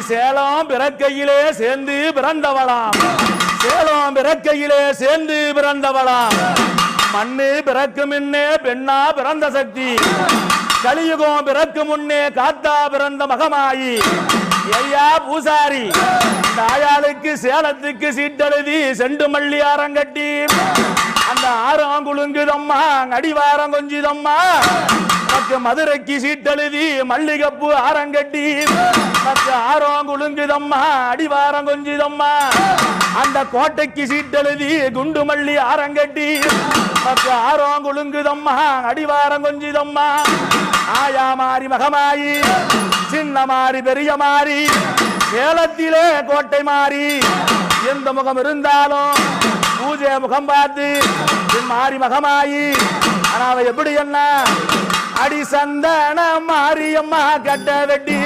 சேலம் பிறக்கையிலே சேர்ந்து பிறந்தவளாம் சேலம் பிறக்கையிலே சேர்ந்து பிறந்தவளாம் மண்ணு பிறக்கு முன்னே பெண்ணா பிறந்த சக்தி கலியுகம் பிறக்கு முன்னே காத்தா பிறந்த மகமாயி ஐயா பூசாரி தாயாளுக்கு சேலத்துக்கு சீட்டெழுதி செண்டு மல்லி ஆரங்கட்டி அந்த ஆறாம் குலுங்குதம்மா அடிவாரம் கொஞ்சிதம்மா மற்ற மதுரைக்கு சீட்டெழுதி மல்லிகப்பு ஆரங்கட்டி மற்ற ஆறாம் குலுங்குதம்மா அடிவாரம் கொஞ்சிதம்மா அந்த கோட்டைக்கு சீட்டெழுதி குண்டு மல்லி ஆரங்கட்டி மற்ற ஆறாம் குலுங்குதம்மா அடிவாரம் கொஞ்சிதம்மா ஆயா மாறி மகமாயி சின்ன மாறி பெரிய மாறி சேலத்திலே கோட்டை மாறி எந்த முகம் இருந்தாலும் பூஜை முகம் பார்த்து மாறி மகமாயி ஆனா அவ எப்படி என்ன அடி சந்தன மாரியம்மா கட்ட வெட்டி